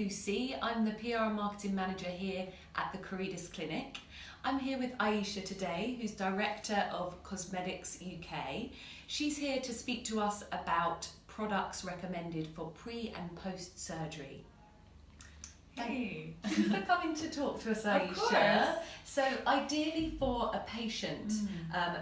Lucy. I'm the PR and Marketing Manager here at the Karidis Clinic. I'm here with Ayesha today, who's Director of Cosmedix UK. She's here to speak to us about products recommended for pre and post surgery. Hey. Thank you for coming to talk to us, Ayesha. So ideally for a patient,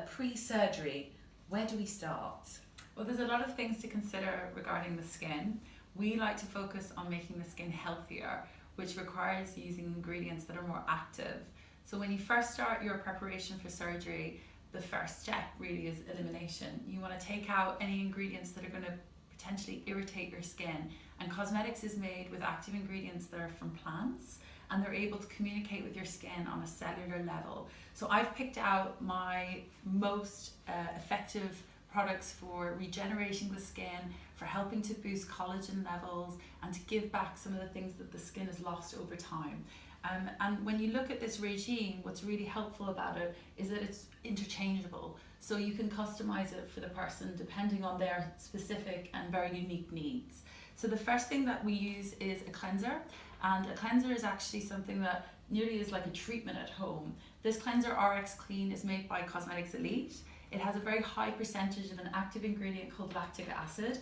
pre-surgery, where do we start? Well, there's a lot of things to consider regarding the skin. We like to focus on making the skin healthier, which requires using ingredients that are more active. So when you first start your preparation for surgery, the first step really is elimination. You want to take out any ingredients that are going to potentially irritate your skin. And Cosmedix is made with active ingredients that are from plants, and they're able to communicate with your skin on a cellular level. So I've picked out my most effective products for regenerating the skin, for helping to boost collagen levels, and to give back some of the things that the skin has lost over time. And when you look at this regime, what's really helpful about it is that it's interchangeable. So you can customize it for the person depending on their specific and very unique needs. So the first thing that we use is a cleanser. And a cleanser is actually something that nearly is like a treatment at home. This cleanser RX Clean is made by Cosmedix Elite. It has a very high percentage of an active ingredient called lactic acid.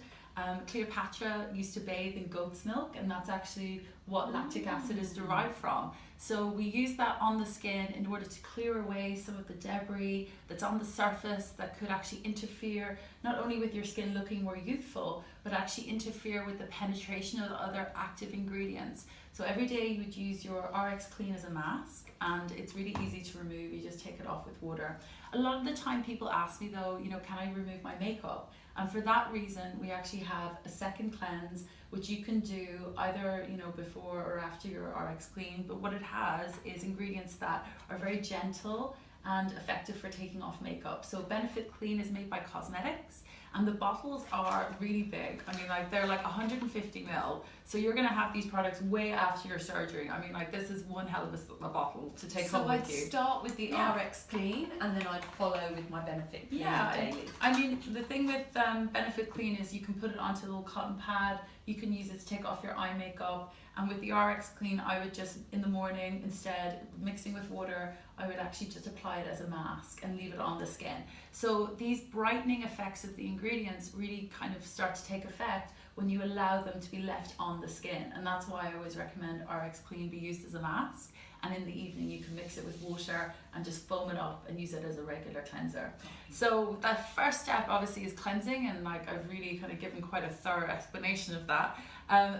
Cleopatra used to bathe in goat's milk, and that's actually what lactic acid is derived from. So we use that on the skin in order to clear away some of the debris that's on the surface that could actually interfere not only with your skin looking more youthful, but actually interfere with the penetration of the other active ingredients. So every day you would use your RX Clean as a mask, and it's really easy to remove. You just take it off with water. A lot of the time people ask me though, can I remove my makeup? And for that reason, we actually have a second cleanse, which you can do either, before or after your RX Clean. But what it has is ingredients that are very gentle and effective for taking off makeup. So Benefit Clean is made by Cosmedix, and the bottles are really big. They're like 150 ml. So you're gonna have these products way after your surgery. This is one hell of a bottle to take home with you. So I'd start with the RX Clean, and then I'd follow with my Benefit Clean daily. The thing with Benefit Clean is you can put it onto a little cotton pad. You can use it to take off your eye makeup. And with the RX Clean, I would just, in the morning, instead mixing with water, I would actually just apply it as a mask and leave it on the skin. So these brightening effects of the ingredients really kind of start to take effect when you allow them to be left on the skin. And that's why I always recommend RX Clean be used as a mask. And in the evening, you can mix it with water and just foam it up and use it as a regular cleanser. So that first step obviously is cleansing, and I've really kind of given quite a thorough explanation of that.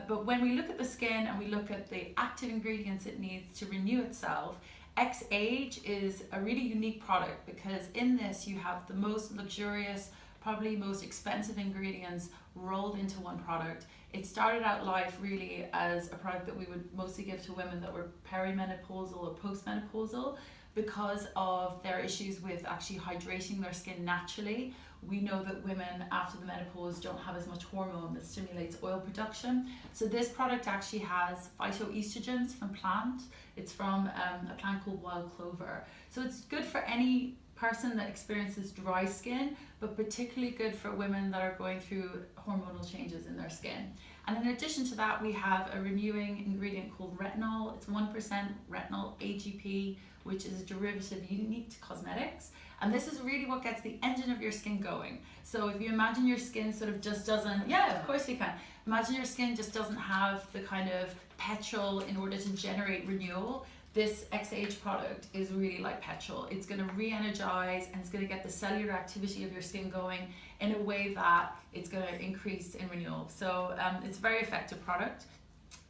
But when we look at the skin and we look at the active ingredients it needs to renew itself, X-Age is a really unique product because in this you have the most luxurious, probably most expensive ingredients rolled into one product. It started out life really as a product that we would mostly give to women that were perimenopausal or postmenopausal because of their issues with actually hydrating their skin naturally. We know that women after the menopause don't have as much hormone that stimulates oil production. So this product actually has phytoestrogens from plant. It's from a plant called wild clover. So it's good for any person that experiences dry skin, but particularly good for women that are going through hormonal changes in their skin. And in addition to that, we have a renewing ingredient called retinol. It's 1% retinol AGP, which is a derivative unique to Cosmedix. And this is really what gets the engine of your skin going. So if you imagine your skin sort of just doesn't, of course you can. Imagine your skin just doesn't have the kind of petrol in order to generate renewal. This X-Age product is really like petrol. It's going to re-energize and it's going to get the cellular activity of your skin going in a way that it's going to increase in renewal. So it's a very effective product,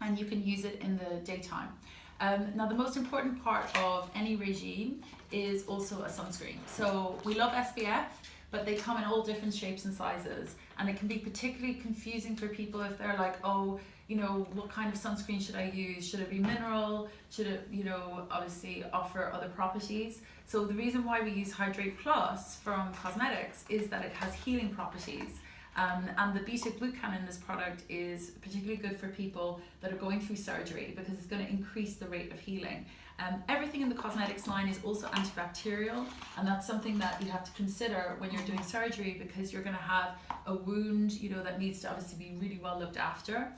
and you can use it in the daytime. Now the most important part of any regime is also a sunscreen. So we love SPF, but they come in all different shapes and sizes, and it can be particularly confusing for people if they're like, what kind of sunscreen should I use? Should it be mineral? Should it, obviously offer other properties? So the reason why we use Hydrate Plus from Cosmedix is that it has healing properties. And the beta-glucan in this product is particularly good for people that are going through surgery because it's going to increase the rate of healing. Everything in the cosmetics line is also antibacterial, and that's something that you have to consider when you're doing surgery, because you're going to have a wound, you know, that needs to obviously be really well looked after.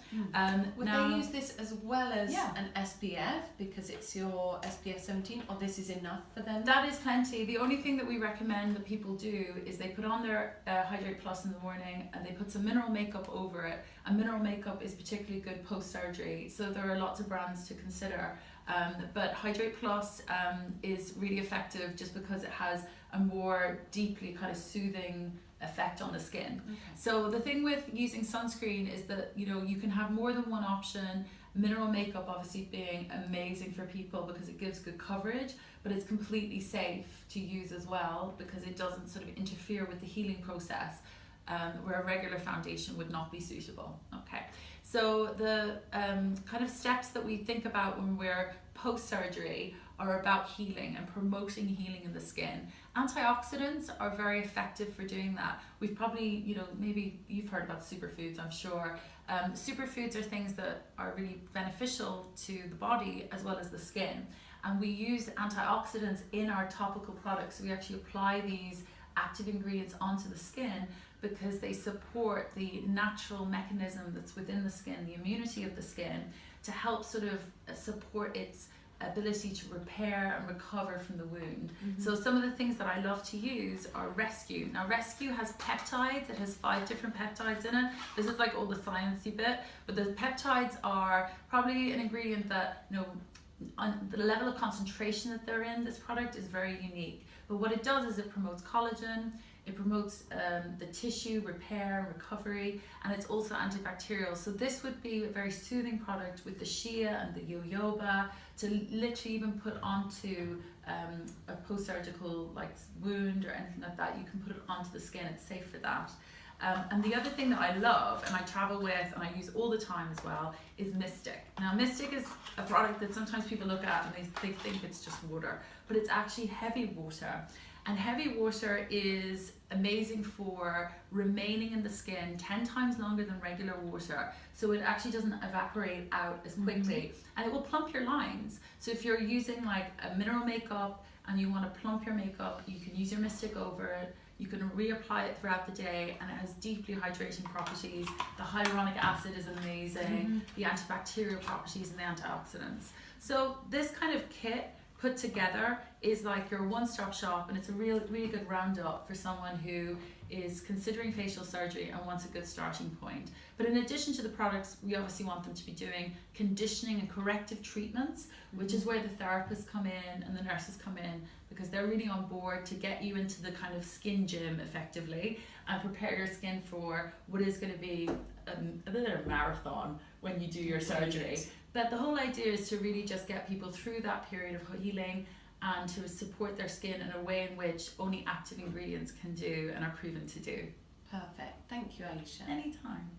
Would they use this as well as an SPF, because it's your SPF 17, or this is enough for them? That is plenty. The only thing that we recommend that people do is they put on their Hydrate Plus in the morning, and they put some mineral makeup over it. And mineral makeup is particularly good post-surgery, so there are lots of brands to consider. But Hydrate Plus is really effective just because it has a more deeply kind of soothing effect on the skin. Okay. So the thing with using sunscreen is that, you know, you can have more than one option. Mineral makeup obviously being amazing for people because it gives good coverage, but it's completely safe to use as well because it doesn't sort of interfere with the healing process, where a regular foundation would not be suitable. Okay, so the kind of steps that we think about when we're post-surgery are about healing and promoting healing in the skin. Antioxidants are very effective for doing that. We've probably, you know, maybe you've heard about superfoods, I'm sure. Superfoods are things that are really beneficial to the body as well as the skin. And we use antioxidants in our topical products. We actually apply these active ingredients onto the skin because they support the natural mechanism that's within the skin, the immunity of the skin, to help sort of support its ability to repair and recover from the wound. So some of the things that I love to use are Rescue. Now Rescue has peptides. It has 5 different peptides in it. This is like all the sciencey bit, but the peptides are probably an ingredient that, you know, on the level of concentration that they're in this product is very unique. But what it does is it promotes collagen, it promotes the tissue repair and recovery, and it's also antibacterial. So this would be a very soothing product with the shea and the jojoba to literally even put onto a post-surgical like wound or anything like that. You can put it onto the skin, it's safe for that. And the other thing that I love and I travel with and I use all the time as well is Mystic. Now Mystic is a product that sometimes people look at and they think it's just water, but it's actually heavy water. And heavy water is amazing for remaining in the skin 10 times longer than regular water. So it actually doesn't evaporate out as quickly. And it will plump your lines. So if you're using like a mineral makeup and you want to plump your makeup, you can use your Mystic over it. You can reapply it throughout the day, and it has deeply hydrating properties. The hyaluronic acid is amazing, the antibacterial properties and the antioxidants. So this kind of kit put together is like your one-stop shop, and it's a really good roundup for someone who is considering facial surgery and wants a good starting point. But in addition to the products, we obviously want them to be doing conditioning and corrective treatments, which is where the therapists come in and the nurses come in, because they're really on board to get you into the kind of skin gym effectively and prepare your skin for what is going to be a bit of a marathon when you do your surgery. But the whole idea is to really just get people through that period of healing and to support their skin in a way in which only active ingredients can do and are proven to do. Perfect. Thank you, Ayesha. Anytime.